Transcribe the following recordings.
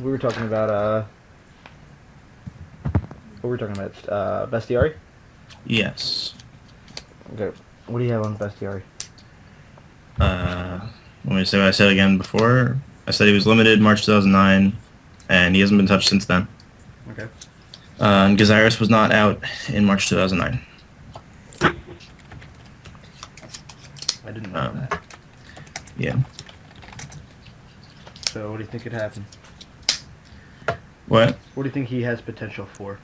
We were talking about what were we talking about? Bestiari? Yes. Okay. What do you have on Bestiari? Let me say what I said again before. I said he was limited March 2009, and he hasn't been touched since then. Okay. And Gazirus was not out in March 2009. I didn't know that. Yeah. So what do you think could happen? What? What do you think he has potential for?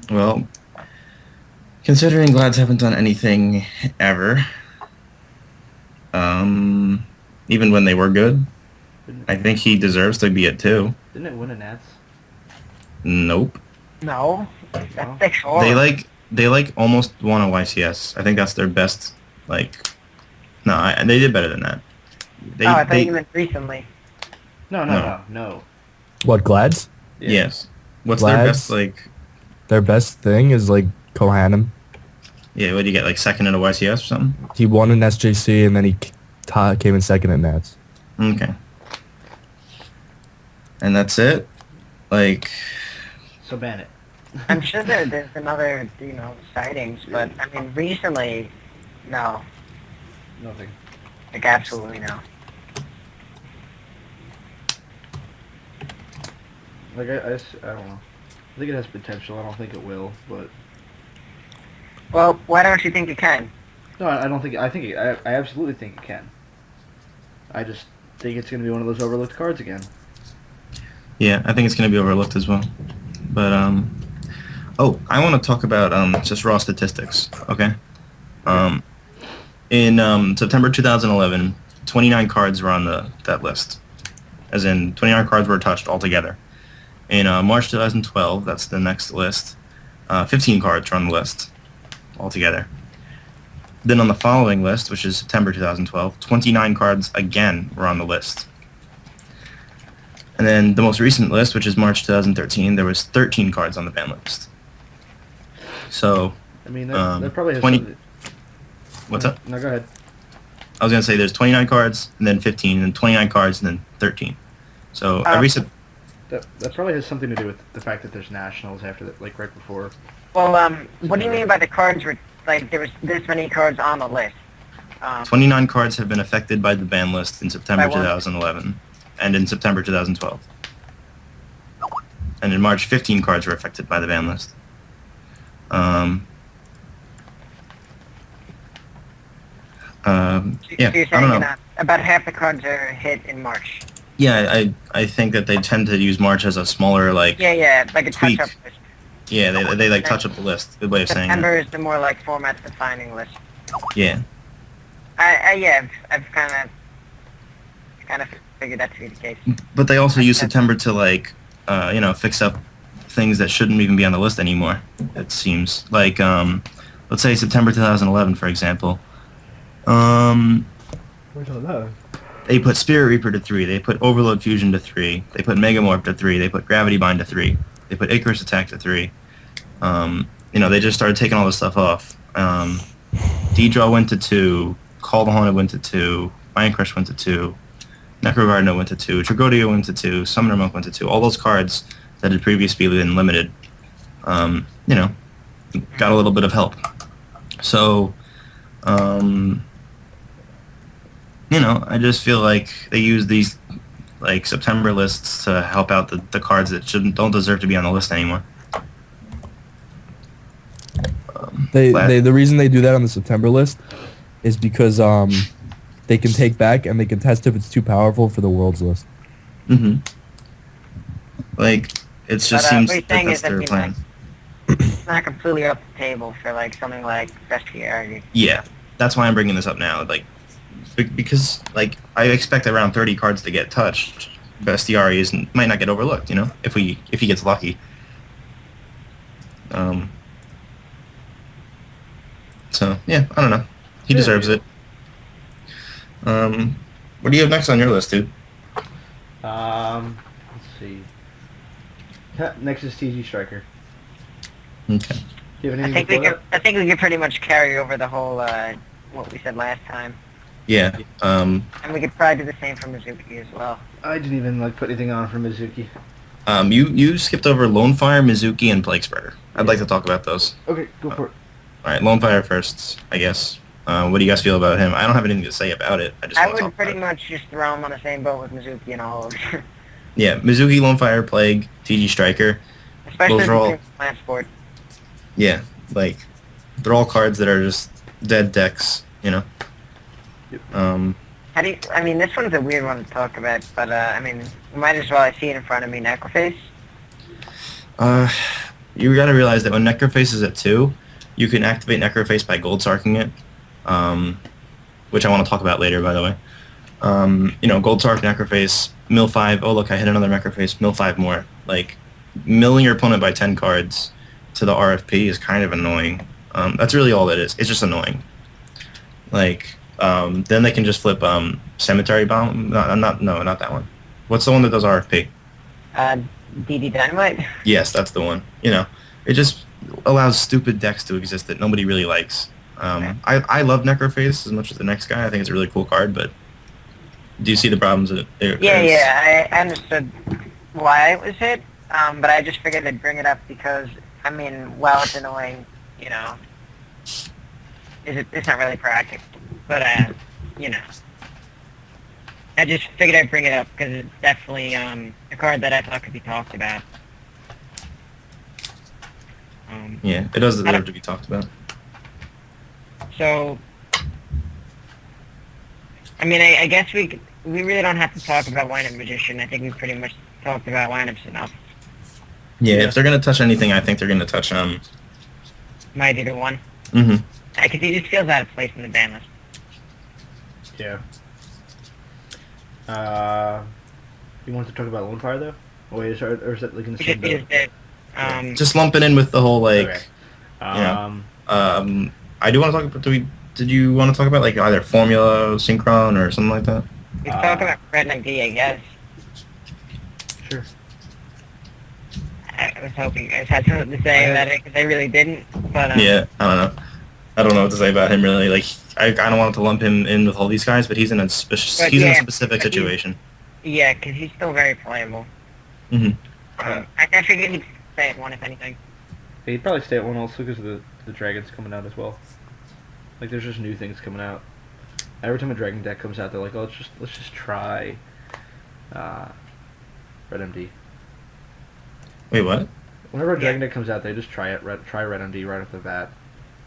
Well, considering Glads haven't done anything ever, even when they were good, I think he deserves to be at 2. Didn't it win a Nats? Nope. No, No? that's sexual. They almost won a YCS. I think that's their best. No, they did better than that. I thought you meant recently. No. What, Glads? Yeah. Yes. What's their best Their best thing is Kohanim. Yeah, what do you get, second in a YCS or something? He won an SJC and then he came in second at Nats. Okay. And that's it? So ban it. I'm sure there's been other, sightings, but I mean, recently, no. Nothing. Absolutely no. I don't know. I think it has potential. I don't think it will, but Well, why don't you think it can? no, I don't think. I absolutely think it can. I just think it's going to be one of those overlooked cards again. Yeah, I think it's going to be overlooked as well. But, I want to talk about just raw statistics, okay? In September 2011, 29 cards were on that list. As in, 29 cards were touched altogether. In March 2012, that's the next list, 15 cards were on the list altogether. Then on the following list, which is September 2012, 29 cards again were on the list. And then the most recent list, which is March 2013, there was 13 cards on the ban list. So, I mean, that probably has 20. something. What's up? No, go ahead. I was gonna say there's 29 cards, and then 15, and 29 cards, and then 13. So That probably has something to do with the fact that there's nationals after that, right before. Well, what do you mean by the cards were, there was this many cards on the list? 29 cards have been affected by the ban list in September By what? 2011, and in September 2012. And in March, 15 cards were affected by the ban list. Yeah, So you're I don't saying know. that about half the cards are hit in March? Yeah, I think that they tend to use March as a smaller, Yeah, like a tweak. touch-up list. Yeah, they touch up the list. Good way of saying September it. is the more format-defining list. Yeah. I've kind of figured that to be the case. But they also use September to fix up things that shouldn't even be on the list anymore. It seems let's say September 2011, for example. They put Spirit Reaper to 3. They put Overload Fusion to 3. They put Megamorph to 3. They put Gravity Bind to 3. They put Icarus Attack to 3. They just started taking all this stuff off. D-Draw went to 2. Call the Haunted went to 2. Mind Crush went to 2. Necrogardener went to 2. Tragodia went to 2. Summoner Monk went to 2. All those cards that had previously been limited, got a little bit of help. So, I just feel like they use these September lists to help out the cards that don't deserve to be on the list anymore. The reason they do that on the September list is because they can take back and they can test if it's too powerful for the world's list. Mm-hmm. It just seems what you're that saying that's is that, their plan. It's not completely off the table for something like Bestiary. Yeah, that's why I'm bringing this up now. Because I expect around 30 cards to get touched. Bestiari might not get overlooked, if he gets lucky. So yeah, I don't know. He deserves it. What do you have next on your list, dude? Let's see. Next is TG Striker. Okay. Do you have I anything think before I think we could pretty much carry over the whole what we said last time. Yeah. And we could probably do the same for Mizuki as well. I didn't even like put anything on for Mizuki. You skipped over Lone Fire, Mizuki, and Plague Spreader. I'd like to talk about those. Okay, go for it. All right, Lone Fire first, I guess. What do you guys feel about him? I don't have anything to say about it. I would pretty much just throw him on the same boat with Mizuki and all of them. Yeah, Mizuki, Lone Fire, Plague, TG Striker. Especially Those are all, Land Sport. yeah, like, they're all cards that are just dead decks, you know? Yep. How do you, I mean, this one's a weird one to talk about, but, I mean, might as well, I see it in front of me, Necroface. You gotta realize that when Necroface is at 2, you can activate Necroface by Gold Sarking it, which I want to talk about later, by the way. You know, Gold Sark, Necroface, mill 5, oh look, I hit another Necroface, mill 5 more. Like, milling your opponent by 10 cards to the RFP is kind of annoying. That's really all it is. It's just annoying. Like, then they can just flip Cemetery Bomb. No, not that one. What's the one that does RFP? DD Dynamite? Yes, that's the one. You know, it just allows stupid decks to exist that nobody really likes. I love Necroface as much as the next guy. I think it's a really cool card, but do you see the problems that it Yeah, I understood why it was hit, but I just figured I'd bring it up because, I mean, while it's annoying, you know, it's not really practical, but, you know, I just figured I'd bring it up because it's definitely a card that I thought could be talked about. Yeah, it does deserve to be talked about. So, I mean, I guess we really don't have to talk about Lineup Magician. I think we pretty much talked about lineups enough. Yeah, if they're gonna touch anything, I think they're gonna touch Might either one. Mm-hmm. Because he just feels out of place in the ban list. Yeah. You want to talk about Lone Fire though? Oh, wait, or is that like in the same boat? Just lump it in with the whole like. Okay. I do want to talk about. Did you want to talk about like either Formula, Synchron, or something like that? We can talk about Red ID, I guess. Sure. I was hoping you guys had something to say about it, because I really didn't, but... Yeah, I don't know. I don't know what to say about him, really. Like, I don't want to lump him in with all these guys, but he's in a, in a specific situation. Yeah, because he's still very playable. Mm-hmm. I figured he'd stay at 1, if anything. Yeah, he'd probably stay at 1 also because of the dragons coming out as well. Like, there's just new things coming out. Every time a dragon deck comes out, they're like, oh, let's just try Red MD. Wait, what? Whenever a dragon deck comes out, they just try Red MD right off the bat,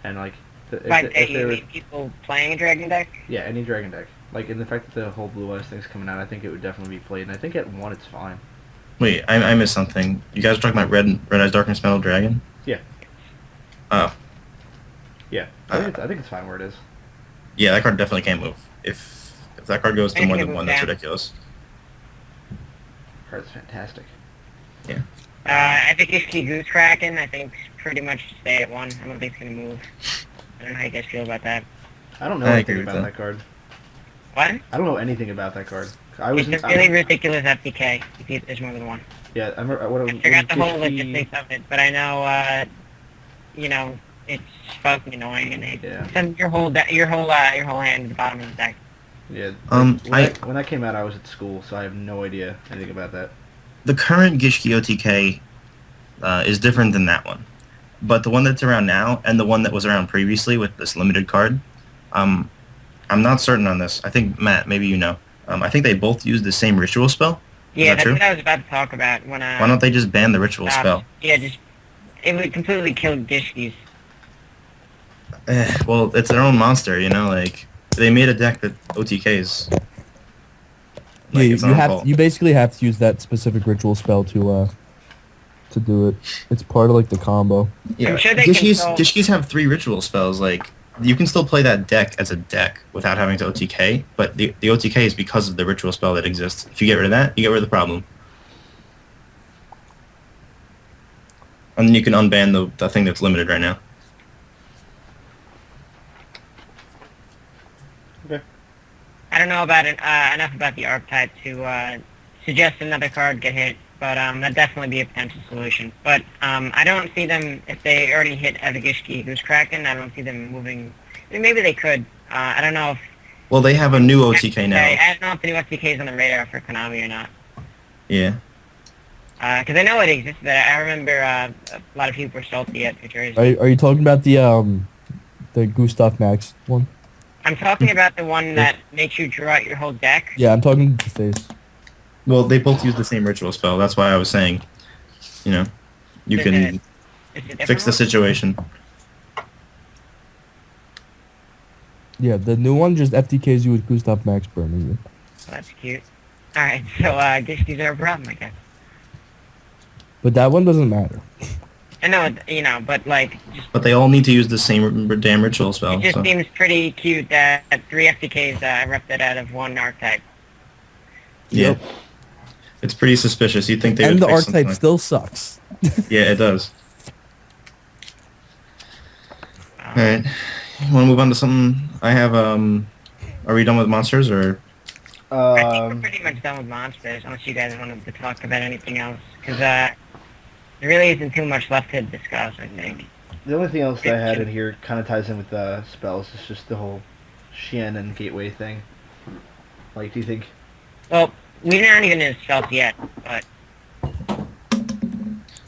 and like, You mean people playing a dragon deck? Yeah, any dragon deck. Like, in the fact that the whole Blue Eyes thing's coming out, I think it would definitely be played, and I think at 1 it's fine. Wait, I missed something. You guys are talking about Red Eyes Darkness Metal Dragon? Yeah. Oh. Yeah, I think it's fine where it is. Yeah, that card definitely can't move. If that card goes to more than 1, that's ridiculous. Card's fantastic. Yeah. I think if he Goose Kraken, I think pretty much stay at 1. I don't think it's going to move. I don't know how you guys feel about that. I don't know anything about that card. What? I don't know anything about that card. It's a really ridiculous FPK if there's more than 1. Yeah, I forgot the whole logistics of it, but I know, you know, it's fucking annoying, and they send your whole hand to the bottom of the deck. Yeah. When that came out, I was at school, so I have no idea anything about that. The current Gishki OTK is different than that one, but the one that's around now and the one that was around previously with this limited card, I'm not certain on this. I think Matt, maybe you know. I think they both use the same ritual spell. Yeah, that's what I was about to talk about. When why don't they just ban the ritual spell? Yeah, it would completely kill Gishkis. Well, it's their own monster, you know. Like they made a deck that OTKs. Like, yeah, you basically have to use that specific ritual spell to do it. It's part of like the combo. Yeah, Gishkis have 3 ritual spells. Like you can still play that deck as a deck without having to OTK, but the OTK is because of the ritual spell that exists. If you get rid of that, you get rid of the problem. And then you can unban the thing that's limited right now. Okay. I don't know about enough about the archetype to suggest another card get hit, but that'd definitely be a potential solution. But I don't see them, if they already hit Evagishki Goose Kraken, I don't see them moving. I mean, maybe they could. I don't know if Well, they have a new OTK now. I don't know if the new OTK is on the radar for Konami or not. Yeah. Because I know it exists, but I remember a lot of people were salty at New Jersey. Are you talking about the Gustav Max one? I'm talking about the one that makes you draw out your whole deck. Yeah, I'm talking to the face. Well, they both use the same ritual spell. That's why I was saying, you know, you can fix the situation. Yeah, the new one just FTKs you with Gustav Max burning you. Well, that's cute. Alright, so I guess these are a problem, I guess. But that one doesn't matter. I know, you know, but like, just... But they all need to use the same damn ritual spell. It just so. seems pretty cute that 3 FTKs erupted out of 1 archetype. Yeah. Yep. It's pretty suspicious. You'd think they would And the fix something archetype like still sucks. Yeah, it does. Alright. You want to move on to something? I have, are we done with monsters, or? I think we're pretty much done with monsters, unless you guys wanted to talk about anything else. Because, there really isn't too much left to discuss, I think. The only thing else that I had in here kind of ties in with spells. It's just the whole Xian and Gateway thing. Like, do you think... Well, we're not even in spells yet, but...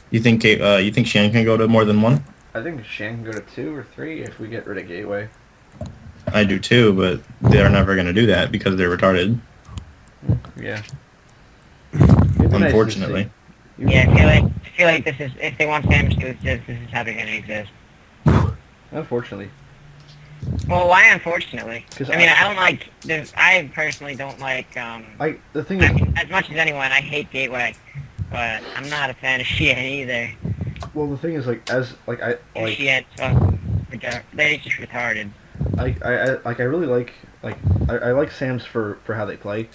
You think Xian can go to more than 1? I think Xian can go to 2 or 3 if we get rid of Gateway. I do too, but they're never going to do that because they're retarded. Yeah. Unfortunately. Yeah, I feel like this is, if they want Samus to exist, this is how they're going to exist. Unfortunately. Well, why unfortunately? Because I mean, I don't like, I personally don't like, the thing is... I mean, as much as anyone, I hate Gateway, but I'm not a fan of Xian either. Well, the thing is, Xian, they're just retarded. I really like I like Sam's for how they play,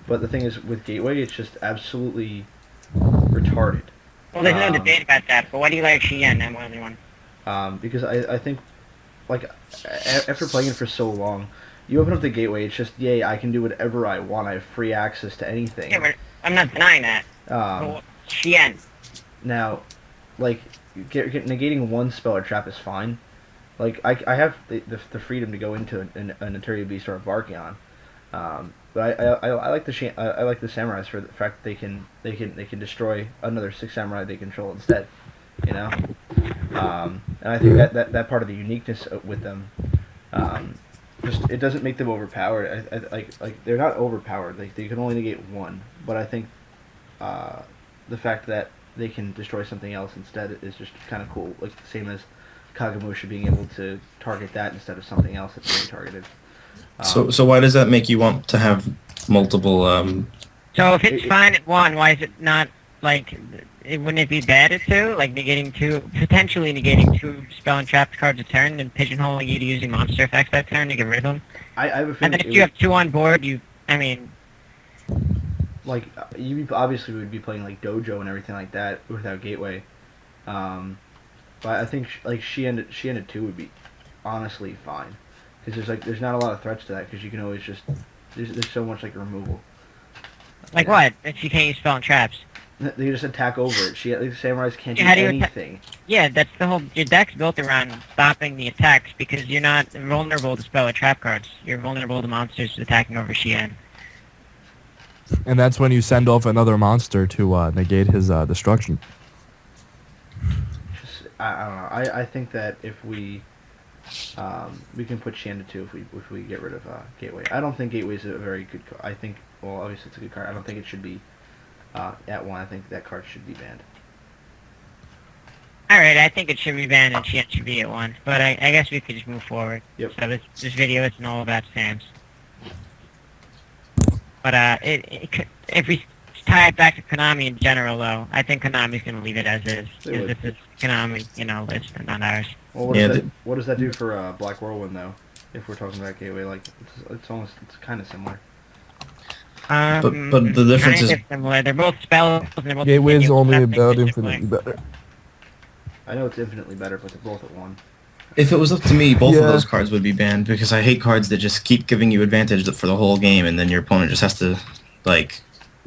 but the thing is with Gateway, it's just absolutely retarded. Well, there's no debate about that. But why do you like Xian and one other one? Because I think like after playing it for so long, you open up the Gateway, it's just yay, I can do whatever I want. I have free access to anything. Yeah, but I'm not denying that. Xian. Now, like negating 1 spell or trap is fine. Like I have the freedom to go into an Eteria Beast or a Barkion, but I like the I like the Samurais for the fact that they can destroy another 6 Samurai they control instead, you know. And I think that part of the uniqueness with them, just it doesn't make them overpowered. Like they're not overpowered. Like they can only negate 1, but I think the fact that they can destroy something else instead is just kind of cool. Like the same as Kagemusha being able to target that instead of something else that's being targeted. So why does that make you want to have multiple? So if it's fine at 1, why is it not like? Wouldn't it be bad at 2? Like potentially negating 2 spell and trap cards a turn, and pigeonholing you to using monster effects that turn to get rid of them. I have a And feeling. then if you have 2 on board, like you obviously would be playing like Dojo and everything like that without Gateway. But I think like Xian at 2 would be honestly fine, because there's not a lot of threats to that, because you can always just there's so much like removal. Like what? If you can't use spell and traps. They just attack over it. The Samurais can't do How do you anything. Yeah, that's the whole. Your deck's built around stopping the attacks because you're not vulnerable to spell or trap cards. You're vulnerable to monsters attacking over Xian. And that's when you send off another monster to negate his destruction. I don't know. I think that if we can put Xian to 2 if we get rid of Gateway. I don't think Gateway is a very good card. I think, well, obviously it's a good card. I don't think it should be at 1. I think that card should be banned. Alright, I think it should be banned and Xian should be at 1. But I guess we could just move forward. Yep. So this video isn't all about Sam's. But if we tie it back to Konami in general, though, I think Konami's going to leave it as is. Because this is Konami, list and not ours. Well, what does that do for Black Whirlwind, though? If we're talking about Gateway, like it's kind of similar. But the difference is similar. They're both spells. And they're both Gateway's only about infinitely infinitely better. I know it's infinitely better, but they're both at 1. if it was up to me, both of those cards would be banned, because I hate cards that just keep giving you advantage for the whole game, and then your opponent just has to like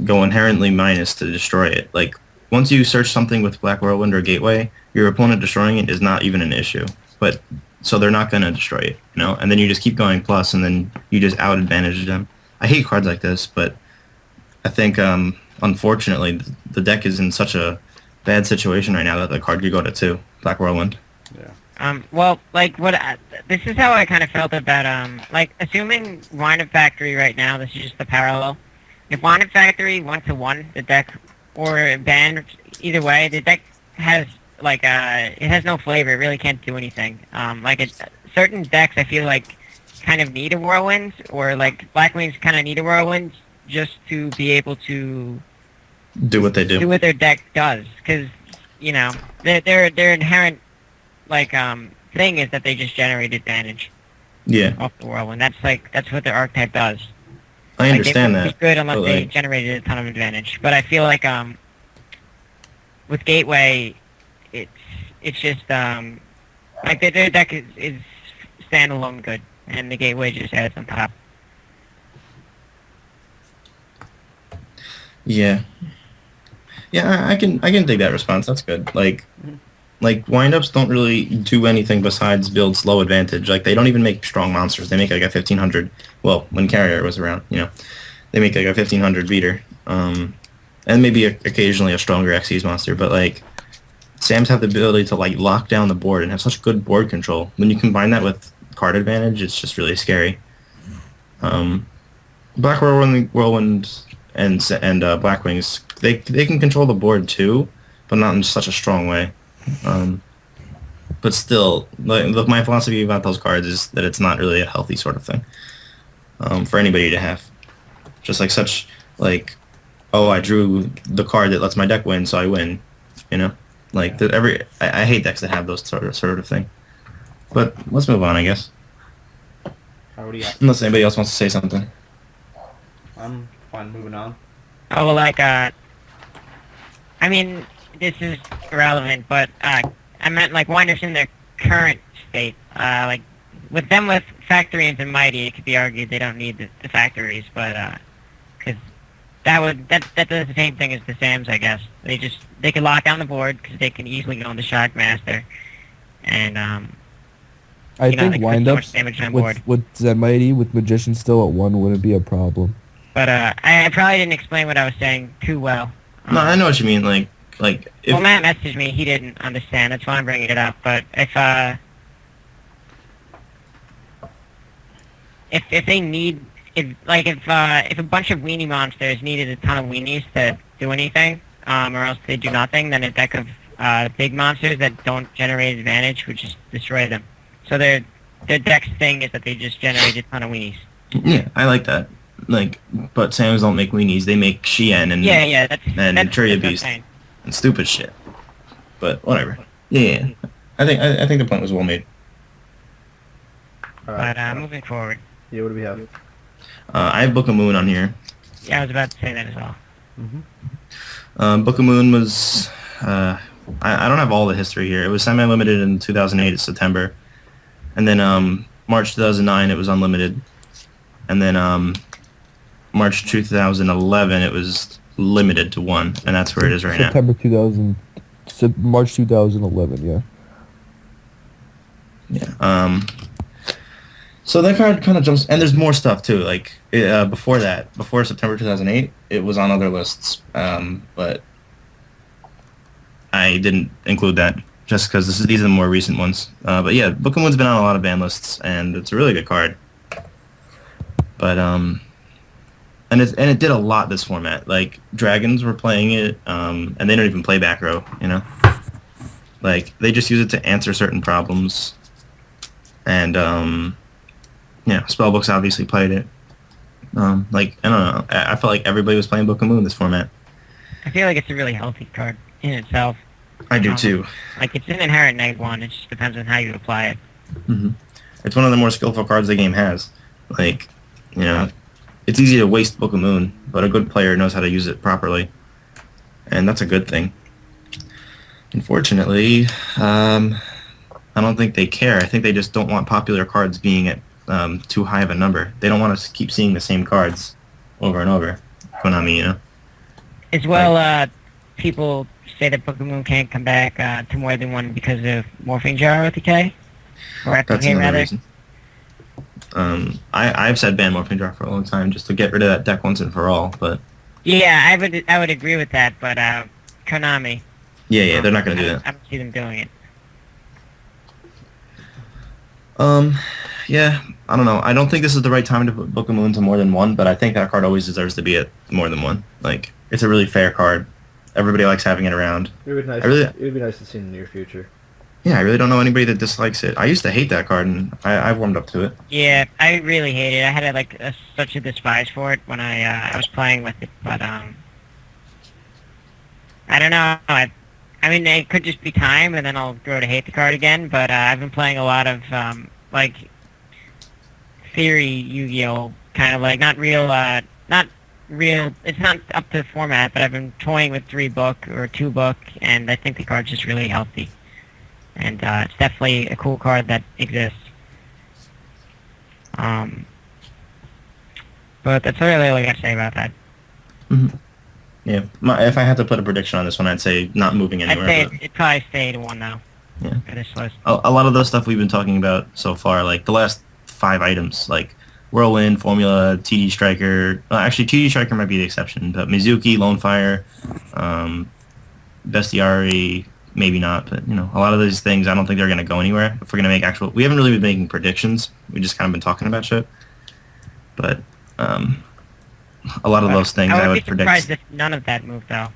go inherently minus to destroy it. Like once you search something with Black Whirlwind or Gateway, your opponent destroying it is not even an issue. But so they're not gonna destroy it, you know. And then you just keep going plus, and then you just out advantage them. I hate cards like this, but I think unfortunately the deck is in such a bad situation right now that the card could go to 2, Black Whirlwind. Yeah. Well, like, this is how I kind of felt about, like, assuming Wind-Up Factory right now, this is just the parallel. If Wind-Up Factory went to 1, the deck, or banned, either way, the deck has, like, it has no flavor, it really can't do anything. Like, certain decks, I feel like, kind of need a Whirlwind, or, like, Black Wings kind of need a Whirlwind just to be able to do what they do. Do what their deck does, because, you know, their inherent, like, thing is that they just generate advantage. Yeah. Off the Whirlwind. That's what their archetype does. I understand they that. Good unless they like, generated a ton of advantage. But I feel like, with Gateway, it's just, like, their deck is standalone good, and the Gateway just adds on top. Yeah. Yeah, I can take that response. That's good. Like windups don't really do anything besides build slow advantage. Like, they don't even make strong monsters. They make like a 1500. Well, when Carrier was around, you know, they make like a 1500 beater, and maybe occasionally a stronger Xyz monster. But like, Sams have the ability to like lock down the board and have such good board control. When you combine that with card advantage, it's just really scary. Black Whirlwind and Black Wings, they can control the board too, but not in such a strong way. But still, like, my philosophy about those cards is that it's not really a healthy sort of thing for anybody to have. Just like such, like, oh, I drew the card that lets my deck win, so I win. You know, like I hate decks that have those sort of thing. But let's move on, I guess. What do you got? Unless anybody else wants to say something. I'm fine moving on. Oh, well, like, I mean, this is irrelevant, but, I meant, like, Windups in their current state. Like, with Factories and Mighty, it could be argued they don't need the Factories, but, because that does the same thing as the Sams, I guess. They can lock down the board, because they can easily go into Shockmaster, and, I think like, windups with Zenmighty, with Magician still at 1 wouldn't be a problem. But I probably didn't explain what I was saying too well. No, I know what you mean. Like if... Well, Matt messaged me. He didn't understand. That's why I'm bringing it up. But if they need, if a bunch of weenie monsters needed a ton of weenies to do anything, or else they do nothing, then a deck of big monsters that don't generate advantage would just destroy them. So their deck's thing is that they just generate a ton of weenies. Yeah, I like that. Like, but Sams don't make weenies. They make Shien and Churia Beast and stupid shit. But whatever. Yeah. I think the point was well made. But moving forward. Yeah, what do we have? I have Book of Moon on here. Yeah, I was about to say that as well. Book of Moon was I don't have all the history here. It was semi-limited in 2008 in September, and then March 2009 it was unlimited, and then March 2011 it was limited to 1, and that's where it is right now. March 2011, yeah. Yeah. So that card kind of jumps, and there's more stuff too. Like before September 2008, it was on other lists, but I didn't include that just because these are the more recent ones. But yeah, Book of Moon's been on a lot of ban lists, and it's a really good card. But and it did a lot this format. Like, Dragons were playing it, and they don't even play back row. You know, like, they just use it to answer certain problems, and yeah, Spellbooks obviously played it. Like, I don't know. I felt like everybody was playing Book of Moon this format. I feel like it's a really healthy card in itself. I do too. Like, it's an inherent -1. It just depends on how you apply it. It's one of the more skillful cards the game has. Like, you know, it's easy to waste Book of Moon, but a good player knows how to use it properly, and that's a good thing. Unfortunately, I don't think they care. I think they just don't want popular cards being at too high of a number. They don't want to keep seeing the same cards over and over. Konami, you know? As well, people say that Book of Moon can't come back to more than 1 because of Morphing Jar OTK. Or That's FTK another rather. reason. I've said ban Morphing Draw for a long time just to get rid of that deck once and for all, but Yeah, I would agree with that, but Konami. yeah, they're not gonna do I that. don't see them doing it. Yeah, I don't know. I don't think this is the right time to put Book of Moon to more than one, but I think that card always deserves to be at more than one. Like, it's a really fair card. Everybody likes having it around. It would be nice. I really, It would be nice to see in the near future. yeah, I really don't know anybody that dislikes it. I used to hate that card, and I've warmed up to it. Yeah, I really hate it. I had such a despise for it when I was playing with it, but I don't know. I mean, it could just be time, and then I'll grow to hate the card again. But I've been playing a lot of like theory Yu-Gi-Oh, kind of like not real. It's not up to format, but I've been toying with 3-book or 2-book, and I think the card's just really healthy. And it's definitely a cool card that exists. But that's really all I got to say about that. Mm-hmm. Yeah, if I had to put a prediction on this one, I'd say not moving anywhere. I'd say it'd probably stay to 1 now. Yeah. For this list. A lot of the stuff we've been talking about so far, like the last 5 items, like Whirlwind, Formula, TD Striker. Actually, TD Striker might be the exception, but Mizuki, Lone Fire, Bestiari, maybe not. But, a lot of these things, I don't think they're going to go anywhere. If we're going to make actual... We haven't really been making predictions. We just kind of been talking about shit. But a lot of those things I would predict... I would be surprised if none of that moved, though.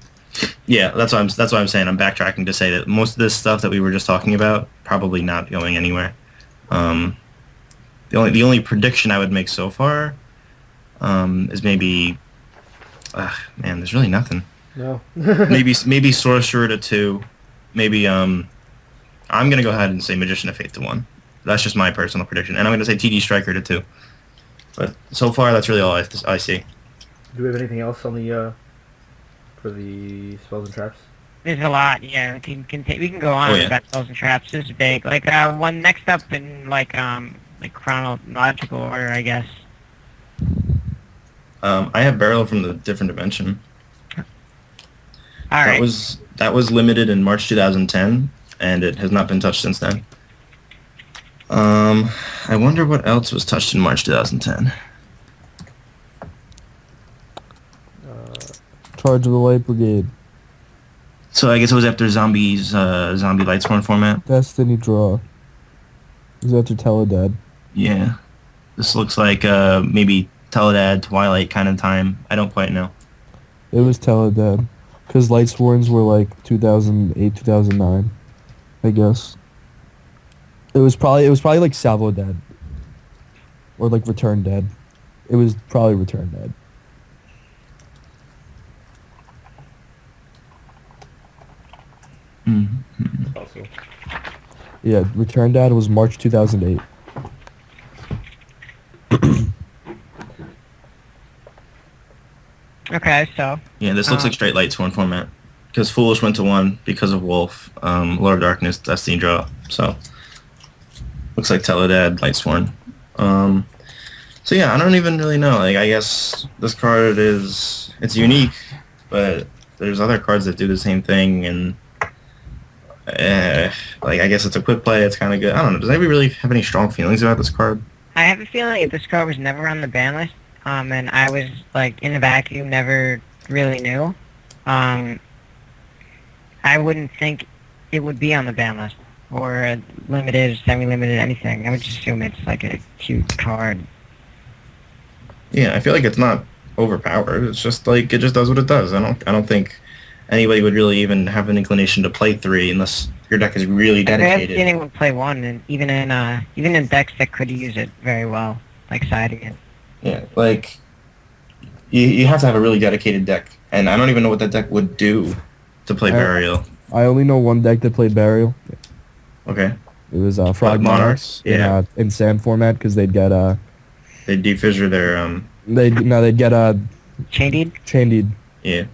Yeah, that's what I'm saying. I'm backtracking to say that most of this stuff that we were just talking about, probably not going anywhere. The only prediction I would make so far is maybe, man, there's really nothing. No. maybe Sorcerer to 2. Maybe I'm gonna go ahead and say Magician of Faith to 1. That's just my personal prediction, and I'm gonna say TD Striker to 2. But so far, that's really all I see. Do we have anything else on the for the spells and traps? There's a lot, yeah. We can go on about spells and traps. This is big. Like one next up in like chronological order, I guess. I have Barrel from the Different Dimension. All right. That was limited in March 2010, and it has not been touched since then. I wonder what else was touched in March 2010. Charge of the Light Brigade. So I guess it was after Zombie Lightsworn format. Destiny Draw. It was after Teledad. Yeah. This looks like maybe Teledad, Twilight kind of time. I don't quite know. It was Teledad. Because Lightsworns were like 2008, 2009, I guess. It was probably like Salvo Dead. Or like Return Dead. It was probably Return Dead. Mm-hmm. Also. Yeah, Return Dead was March 2008. Okay, so... Yeah, this looks like straight Lightsworn format. Because Foolish went to 1 because of Wolf, Lord of Darkness, Destiny Draw. So, looks like Teledad, Lightsworn. So yeah, I don't even really know. Like, I guess this card it's unique, but there's other cards that do the same thing, and like, I guess it's a quick play, it's kind of good. I don't know, does anybody really have any strong feelings about this card? I have a feeling if this card was never on the ban list, and I was, like, in a vacuum, never really knew, I wouldn't think it would be on the ban list, or limited, semi-limited, anything. I would just assume it's, like, a cute card. Yeah, I feel like it's not overpowered. It's just, like, it just does what it does. I don't think anybody would really even have an inclination to play 3 unless your deck is really dedicated. I haven't seen anyone play 1, and even in decks that could use it very well, like siding it. Yeah, like, you have to have a really dedicated deck, and I don't even know what that deck would do to play Burial. I only know one deck that played Burial. Okay. It was Frog Monarchs. Yeah. In Sand format, because they'd get they'd defissure their they'd get Chain Deed. Chain Deed. Yeah.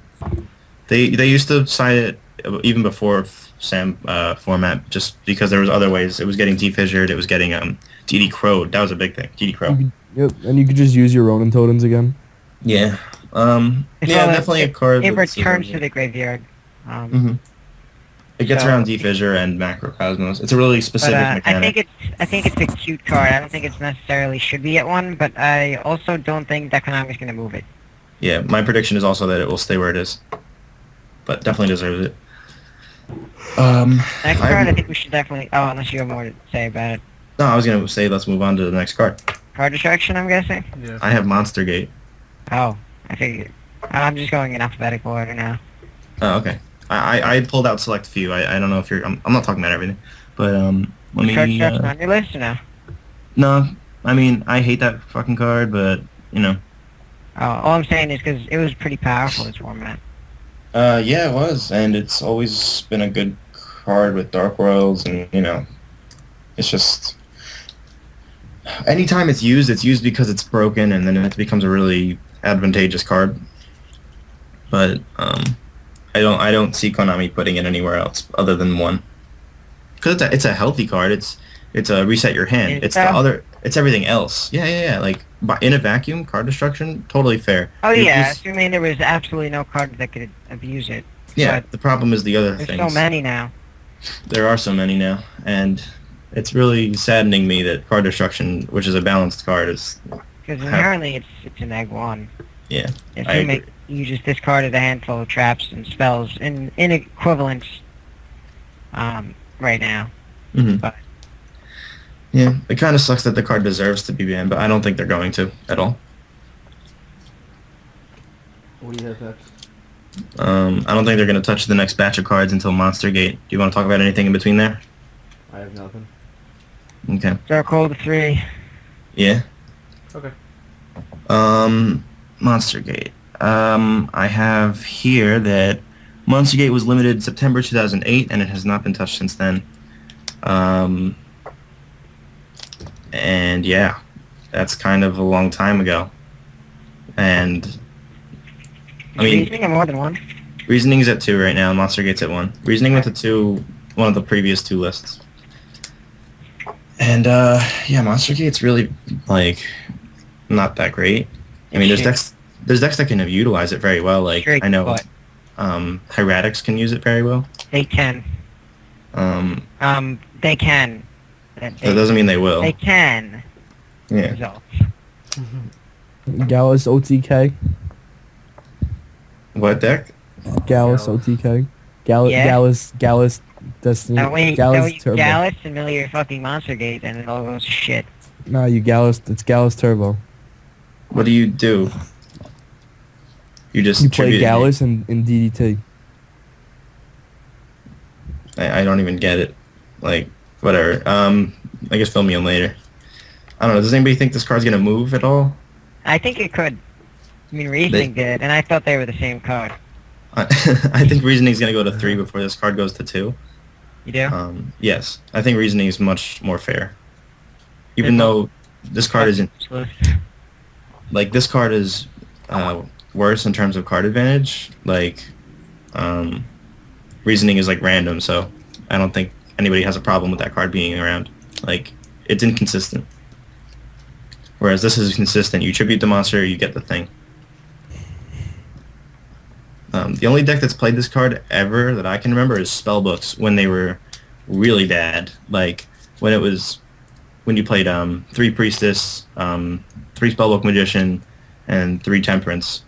They used to side it even before Sam format, just because there was other ways. It was getting defissured. It was getting DD Crowed. That was a big thing. DD Crow. Yep, and you could just use your Ronin Totems again. Yeah. Yeah, definitely a card. It returns to the graveyard. Mm-hmm. It gets So, around Defissure and Macrocosmos. It's a really but specific mechanic. I think it's a cute card. I don't think it's necessarily should be at 1, but I also don't think that Konami's gonna move it. Yeah, my prediction is also that it will stay where it is, but definitely deserves it. Next card, I think we should definitely. Oh, unless you have more to say about it. No, I was gonna say let's move on to the next card. Card destruction, I'm guessing. Yeah. I have Monster Gate. Oh, I figured. I'm just going in alphabetical order now. Oh, okay. I pulled out select few. I don't know if you're. I'm not talking about everything, but let Card me. destruction on your list or no? No, I mean I hate that fucking card, but you know. Oh, all I'm saying is because it was pretty powerful this format. Yeah, it was, and it's always been a good card with Dark Worlds, and you know, it's just anytime it's used because it's broken, and then it becomes a really advantageous card. But I don't see Konami putting it anywhere else other than 1, because it's a healthy card. It's a reset your hand. It's the other. It's everything else. Yeah. Like in a vacuum, card destruction, totally fair. Oh You're yeah, just- assuming there was absolutely no card that could abuse it. yeah. But The problem is the other there's things. so many now. There are so many now, and it's really saddening me that card destruction, which is a balanced card, is Because inherently it's an egg 1. yeah. If I you agree. you just discarded a handful of traps and spells in equivalence right now. hmm But Yeah, it kind of sucks that the card deserves to be banned, but I don't think they're going to at all. What do you have next? I don't think they're going to touch the next batch of cards until Monster Gate. Do you want to talk about anything in between there? I have nothing. Okay. Darkhold 3. Yeah. Okay. Monster Gate. I have here that Monster Gate was limited September 2008, and it has not been touched since then. And yeah, that's kind of a long time ago. And I mean, Reasoning or more than 1? Reasoning's at 2 right now. Monster Gate's at 1. Reasoning went to 2, one of the previous 2 lists. And yeah, Monster Gate's really like not that great. I mean, there's decks that can utilize it very well. Like Straight I know, butt. Hieratics can use it very well. They can. They can. That doesn't mean they will. They can. Yeah. Results. Gallus OTK. What deck? Gallus Gallus. OTK. Yeah. Gallus Destiny. Now when you Gallus Turbo. Gallus and middle of your fucking Monster Gate, and it all goes to shit. No, you Gallus. It's Gallus Turbo. What do? You just You play tribute- Gallus in DDT. I don't even get it. Like whatever. I guess fill me in later. I don't know. Does anybody think this card's gonna move at all? I think it could. I mean, Reasoning did, and I thought they were the same card. I think Reasoning's gonna go to 3 before this card goes to 2. You do? Yes, I think Reasoning is much more fair. Even though this card isn't like this card is worse in terms of card advantage. Like Reasoning is like random, so I don't think anybody has a problem with that card being around. Like it's inconsistent. Whereas this is consistent. You tribute the monster, you get the thing. The only deck that's played this card ever that I can remember is Spellbooks when they were really bad. Like when you played 3 Priestess, 3 Spellbook Magician, and 3 Temperance,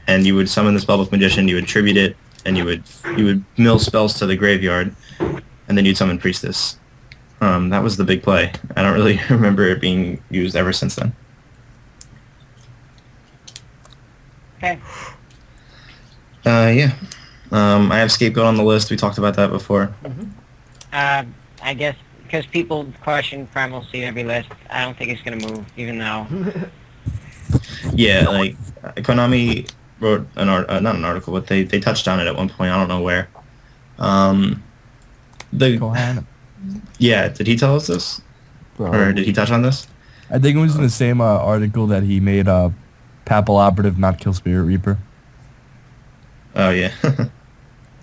and you would summon the Spellbook Magician, you would tribute it, and you would mill spells to the graveyard, and then you'd summon Priestess. That was the big play. I don't really remember it being used ever since then. Okay. Yeah. I have Scapegoat on the list. We talked about that before. I guess because people question Primal Seed every list, I don't think it's gonna move, even though. Yeah, like Konami wrote not an article, but they touched on it at one point. I don't know where. Kohan. Yeah, did he tell us this, or did he touch on this? I think it was in the same article that he made Papal Operative not kill Spirit Reaper. Oh yeah.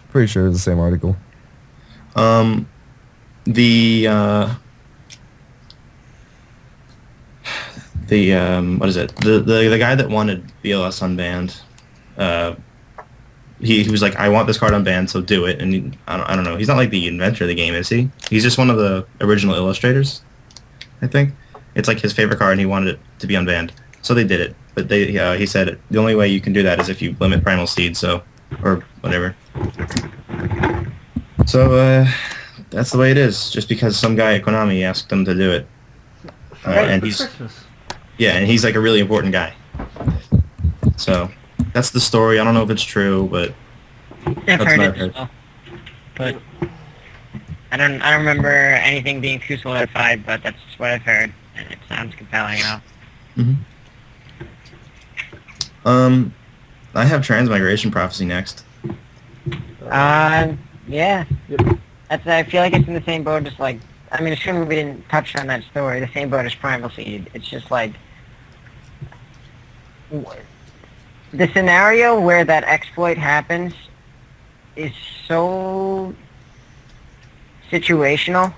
Pretty sure it's the same article. What is it? The guy that wanted BLS unbanned, he was like, I want this card unbanned, so do it. And I don't know. He's not like the inventor of the game, is he? He's just one of the original illustrators, I think. It's like his favorite card, and he wanted it to be unbanned. So they did it. But he said the only way you can do that is if you limit Primal Seed, so, or whatever. So, that's the way it is, just because some guy at Konami asked them to do it. And he's... Christmas. Yeah, and he's like a really important guy. So, that's the story. I don't know if it's true, but I've heard it as well. But I don't remember anything being too solidified, but that's what I've heard, and it sounds compelling enough. I have Transmigration Prophecy next. Yeah. Yep. I feel like it's in the same boat as like, I mean, assuming we didn't touch on that story, the same boat as Primal Seed. It's just like, the scenario where that exploit happens is so situational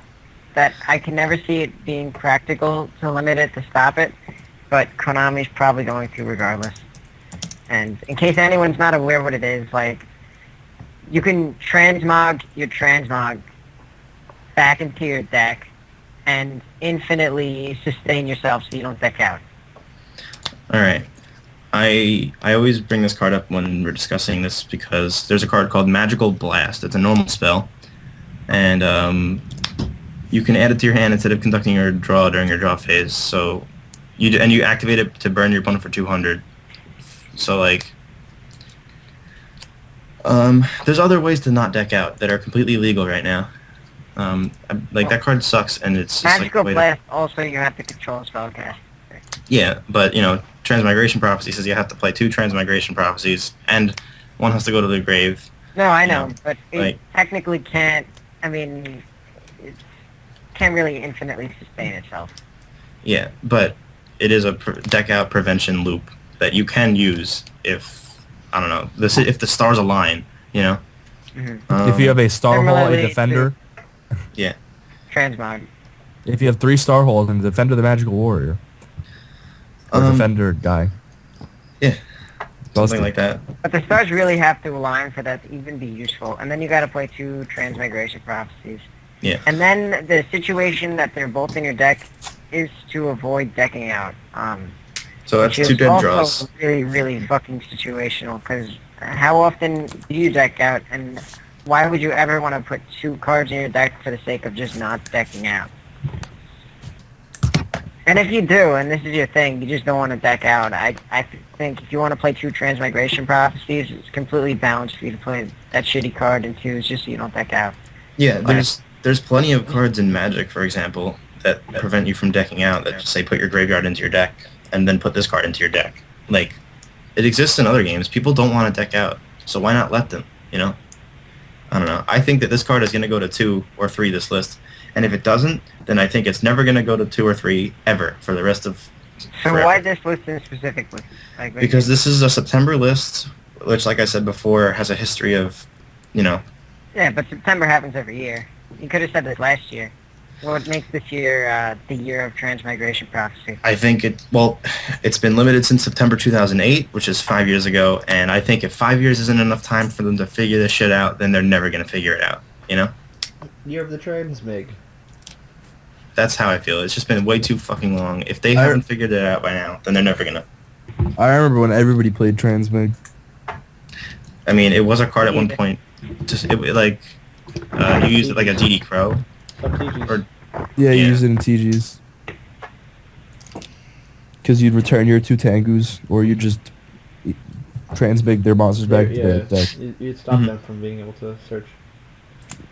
that I can never see it being practical to limit it to stop it, but Konami's probably going to regardless. And in case anyone's not aware what it is, like, you can transmog your transmog back into your deck and infinitely sustain yourself so you don't deck out. Alright. I always bring this card up when we're discussing this because there's a card called Magical Blast. It's a normal spell. And you can add it to your hand instead of conducting your draw during your draw phase. So you activate it to burn your opponent for 200. So like there's other ways to not deck out that are completely legal right now. Like that card sucks, and it's just Magical like Blast, also you have to control spellcast. Yeah, but you know, Transmigration Prophecy says you have to play 2 Transmigration Prophecies, and one has to go to the grave. No, I know, Yeah, but it like- technically can't, I mean, it can't really infinitely sustain itself. Yeah, but it is a deck out prevention loop that you can use if, I don't know, if the stars align, you know? Mm-hmm. If you have a star hole, a Similarly defender. Yeah. Transmog. If you have 3 star holes and defender the magical warrior. Or defender guy. Yeah. Busted. Something like that. But the stars really have to align for that to even be useful, and then you gotta play 2 Transmigration Prophecies. Yeah. And then the situation that they're both in your deck is to avoid decking out. So that's which 2 is dead also draws. really, really fucking situational, because how often do you deck out, and why would you ever want to put 2 cards in your deck for the sake of just not decking out? And if you do, and this is your thing, you just don't want to deck out, I think if you want to play 2 Transmigration Prophecies, it's completely balanced for you to play that shitty card in 2s just so you don't deck out. Yeah, there's plenty of cards in Magic, for example, that prevent you from decking out, that just say put your graveyard into your deck, and then put this card into your deck. Like, it exists in other games. People don't want to deck out, so why not let them, you know? I don't know. I think that this card is going to go to 2 or 3 this list, and if it doesn't, then I think it's never going to go to 2 or 3 ever for the rest of So forever. why this listing specifically? Like, Because this is a September list, which, like I said before, has a history of, you know... Yeah, but September happens every year. You could have said this last year. What makes this year the year of Transmigration Prophecy? I think it's been limited since September 2008, which is 5 years ago, and I think if 5 years isn't enough time for them to figure this shit out, then they're never going to figure it out, you know? Year of the Transmig. That's how I feel. It's just been way too fucking long. If they haven't figured it out by now, then they're never going to. I remember when everybody played Transmig. I mean, it was a card at one point. Just you used it like a GD Crow. Or, Yeah, you Yeah. use it in TGs. Because you'd return your 2 Tangus, or you just transmig their monsters back to their deck. You'd stop Mhm. them from being able to search.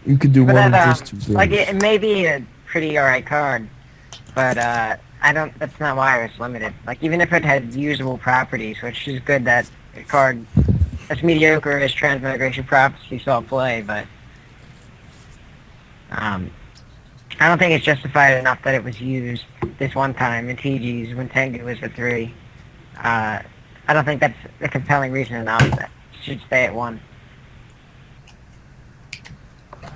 You could do But one that, of just 2 like, things. it may be a pretty alright card, but that's not why it's limited. Like, even if it had usable properties, which is good that a card as mediocre as Transmigration Prophecy saw play, but I don't think it's justified enough that it was used this one time in TGs when Tengu was at 3. I don't think that's a compelling reason enough that it should stay at 1.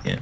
yeah.